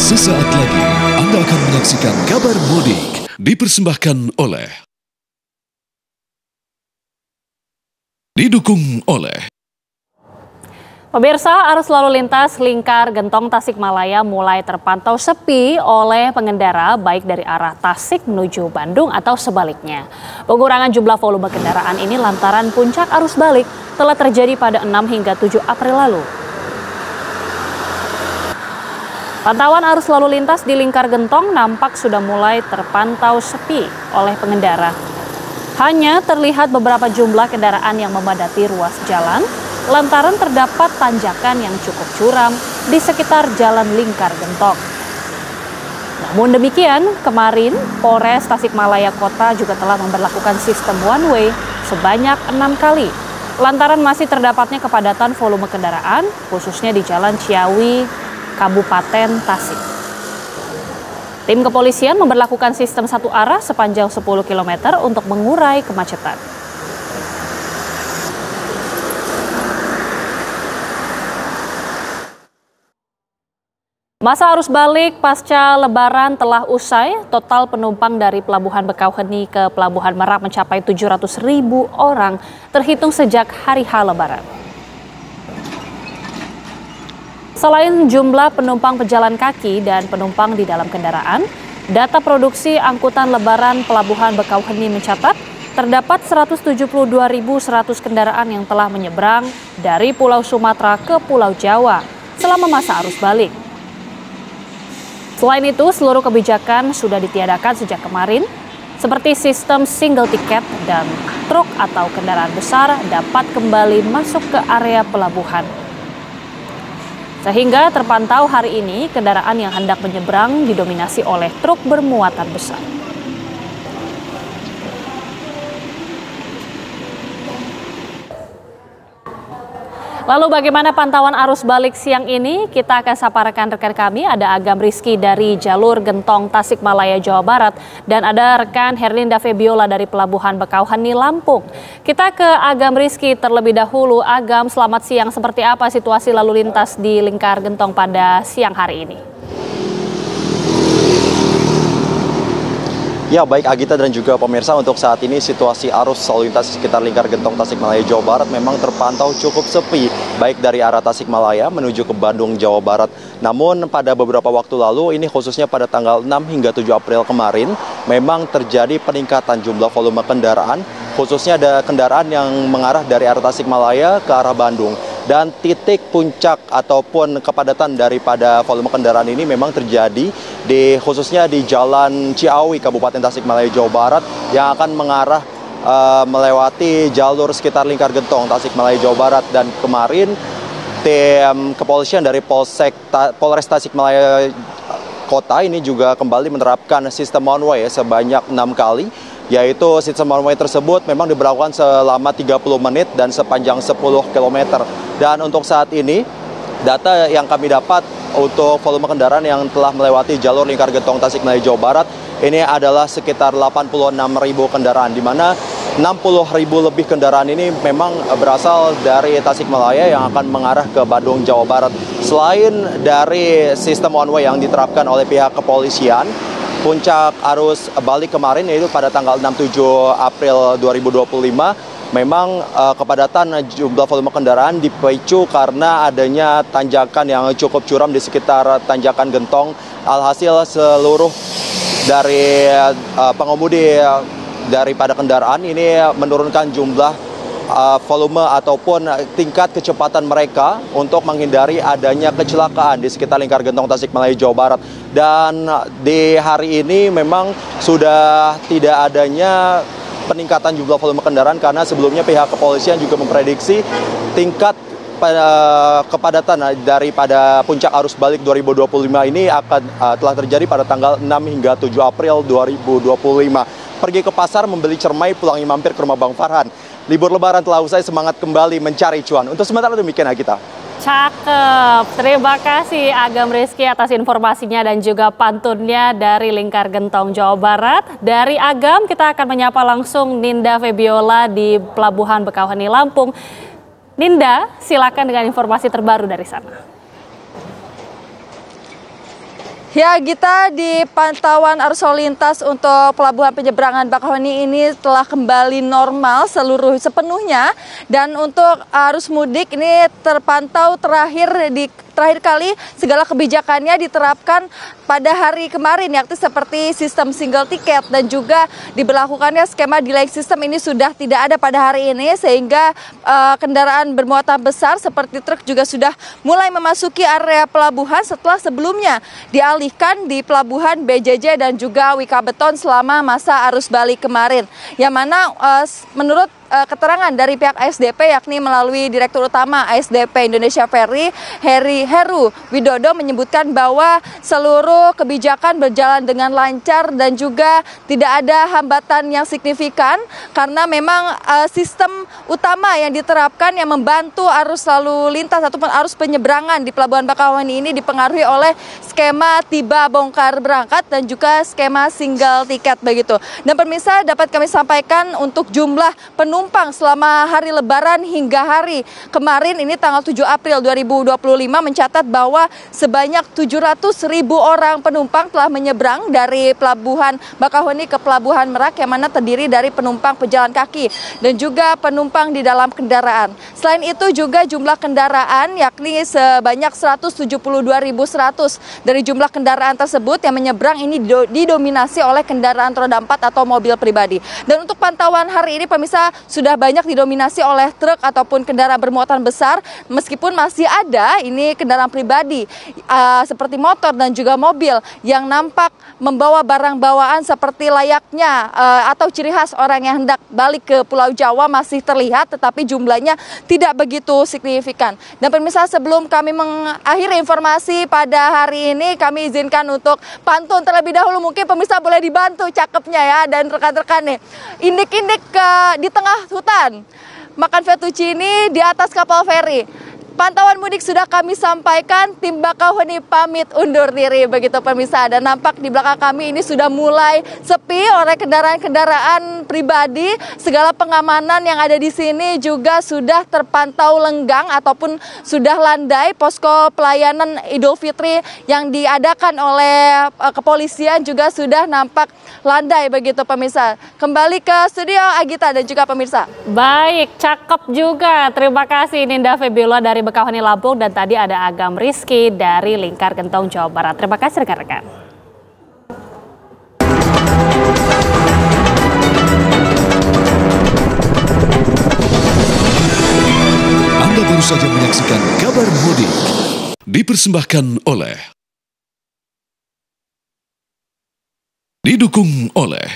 Sesaat lagi Anda akan menyaksikan kabar mudik dipersembahkan oleh didukung oleh Pemirsa, arus lalu lintas Lingkar Gentong Tasikmalaya mulai terpantau sepi oleh pengendara baik dari arah Tasik menuju Bandung atau sebaliknya. Pengurangan jumlah volume kendaraan ini lantaran puncak arus balik telah terjadi pada 6 hingga 7 April lalu. Pantauan arus lalu lintas di Lingkar Gentong nampak sudah mulai terpantau sepi oleh pengendara. Hanya terlihat beberapa jumlah kendaraan yang memadati ruas jalan lantaran terdapat tanjakan yang cukup curam di sekitar Jalan Lingkar Gentong. Namun demikian, kemarin Polres Tasikmalaya Kota juga telah memberlakukan sistem one way sebanyak 6 kali. Lantaran masih terdapatnya kepadatan volume kendaraan, khususnya di Jalan Ciawi, Kabupaten Tasik. Tim kepolisian memberlakukan sistem satu arah sepanjang 10 km untuk mengurai kemacetan. Masa arus balik pasca Lebaran telah usai. Total penumpang dari Pelabuhan Bekauheni ke Pelabuhan Merak mencapai 700.000 orang terhitung sejak hari H Lebaran. Selain jumlah penumpang pejalan kaki dan penumpang di dalam kendaraan, data produksi angkutan Lebaran Pelabuhan Bekauheni mencatat terdapat 172.100 kendaraan yang telah menyeberang dari Pulau Sumatera ke Pulau Jawa selama masa arus balik. Selain itu, seluruh kebijakan sudah ditiadakan sejak kemarin, seperti sistem single tiket dan truk atau kendaraan besar dapat kembali masuk ke area pelabuhan. Sehingga terpantau hari ini kendaraan yang hendak menyeberang didominasi oleh truk bermuatan besar. Lalu bagaimana pantauan arus balik siang ini? Kita akan sapa rekan-rekan kami. Ada Agam Rizky dari jalur Gentong Tasikmalaya, Jawa Barat. Dan ada rekan Herlinda Febiola dari Pelabuhan Bekauheni, Lampung. Kita ke Agam Rizky terlebih dahulu. Agam, selamat siang. Seperti apa situasi lalu lintas di Lingkar Gentong pada siang hari ini? Ya, baik Agita dan juga pemirsa, untuk saat ini situasi arus lalu lintas di sekitar Lingkar Gentong Tasikmalaya, Jawa Barat memang terpantau cukup sepi, baik dari arah Tasikmalaya menuju ke Bandung, Jawa Barat. Namun pada beberapa waktu lalu, ini khususnya pada tanggal 6 hingga 7 April kemarin, memang terjadi peningkatan jumlah volume kendaraan, khususnya ada kendaraan yang mengarah dari arah Tasikmalaya ke arah Bandung. Dan titik puncak ataupun kepadatan daripada volume kendaraan ini memang terjadi khususnya di Jalan Ciawi, Kabupaten Tasikmalaya, Jawa Barat, yang akan mengarah melewati jalur sekitar Lingkar Gentong Tasikmalaya, Jawa Barat. Dan kemarin tim kepolisian dari Polres Tasikmalaya Kota ini juga kembali menerapkan sistem one way sebanyak 6 kali. Yaitu sistem one way tersebut memang diberlakukan selama 30 menit dan sepanjang 10 km. Dan untuk saat ini, data yang kami dapat untuk volume kendaraan yang telah melewati jalur Lingkar Gentong Tasikmalaya, Jawa Barat, ini adalah sekitar 86.000 kendaraan, di mana 60.000 lebih kendaraan ini memang berasal dari Tasikmalaya yang akan mengarah ke Bandung, Jawa Barat. Selain dari sistem one way yang diterapkan oleh pihak kepolisian, puncak arus balik kemarin yaitu pada tanggal 6-7 April 2025, memang kepadatan jumlah volume kendaraan dipicu karena adanya tanjakan yang cukup curam di sekitar tanjakan Gentong. Alhasil seluruh dari pengemudi daripada kendaraan ini menurunkan jumlah volume ataupun tingkat kecepatan mereka untuk menghindari adanya kecelakaan di sekitar Lingkar Gentong Tasikmalaya, Jawa Barat. Dan di hari ini memang sudah tidak adanya peningkatan jumlah volume kendaraan karena sebelumnya pihak kepolisian juga memprediksi tingkat kepadatan daripada puncak arus balik 2025 ini akan telah terjadi pada tanggal 6 hingga 7 April 2025. Pergi ke pasar membeli cermai, pulang mampir ke rumah Bang Farhan. Libur Lebaran telah usai, semangat kembali mencari cuan. Untuk sementara demikian, kita. Cakep, terima kasih Agam Rizky atas informasinya dan juga pantunnya dari Lingkar Gentong, Jawa Barat. Dari Agam kita akan menyapa langsung Ninda Febiola di Pelabuhan Bekauheni, Lampung. Ninda, silakan dengan informasi terbaru dari sana. Ya, Gita, di pantauan arus lalu lintas untuk pelabuhan penyeberangan Bakauheni ini telah kembali normal sepenuhnya, dan untuk arus mudik ini terpantau terakhir kali segala kebijakannya diterapkan pada hari kemarin, yakni seperti sistem single tiket dan juga diberlakukannya skema delay system ini sudah tidak ada pada hari ini, sehingga kendaraan bermuatan besar seperti truk juga sudah mulai memasuki area pelabuhan setelah sebelumnya dialihkan di pelabuhan BJJ dan juga Wika Beton selama masa arus balik kemarin, yang mana menurut keterangan dari pihak ASDP, yakni melalui Direktur Utama ASDP Indonesia Ferry, Heru Widodo, menyebutkan bahwa seluruh kebijakan berjalan dengan lancar dan juga tidak ada hambatan yang signifikan, karena memang sistem utama yang diterapkan yang membantu arus lalu lintas ataupun arus penyeberangan di Pelabuhan Bakauheni ini dipengaruhi oleh skema tiba bongkar berangkat dan juga skema single tiket begitu. Dan pemirsa, dapat kami sampaikan untuk jumlah penumpang selama hari Lebaran hingga hari kemarin ini tanggal 7 April 2025 mencatat bahwa sebanyak 700.000 orang penumpang telah menyeberang dari Pelabuhan Bakauheni ke Pelabuhan Merak, yang mana terdiri dari penumpang pejalan kaki dan juga penumpang di dalam kendaraan. Selain itu juga jumlah kendaraan yakni sebanyak 172.100. Dari jumlah kendaraan tersebut yang menyeberang ini didominasi oleh kendaraan roda 4 atau mobil pribadi. Dan untuk pantauan hari ini pemirsa, sudah banyak didominasi oleh truk ataupun kendaraan bermuatan besar, meskipun masih ada ini kendaraan pribadi seperti motor dan juga mobil yang nampak membawa barang bawaan seperti layaknya atau ciri khas orang yang hendak balik ke Pulau Jawa masih terlihat, tetapi jumlahnya tidak begitu signifikan. Dan pemirsa, sebelum kami mengakhiri informasi pada hari ini, kami izinkan untuk pantun terlebih dahulu. Mungkin pemirsa boleh dibantu cakepnya ya, dan rekan-rekan nih, indik-indik di tengah hutan, makan fettuccine di atas kapal feri. Pantauan mudik sudah kami sampaikan, tim Bakauheni pamit undur diri begitu pemirsa. Dan nampak di belakang kami ini sudah mulai sepi oleh kendaraan-kendaraan pribadi. Segala pengamanan yang ada di sini juga sudah terpantau lenggang ataupun sudah landai. Posko pelayanan Idul Fitri yang diadakan oleh kepolisian juga sudah nampak landai begitu pemirsa. Kembali ke studio Agita dan juga pemirsa. Baik, cakep juga. Terima kasih Ninda Febiola dari Bakauheni Lampung, dan tadi ada Agam Rizky dari Lingkar Gentong Jawa Barat. Terima kasih rekan-rekan. Anda baru saja menyaksikan Kabar Mudik, dipersembahkan oleh, didukung oleh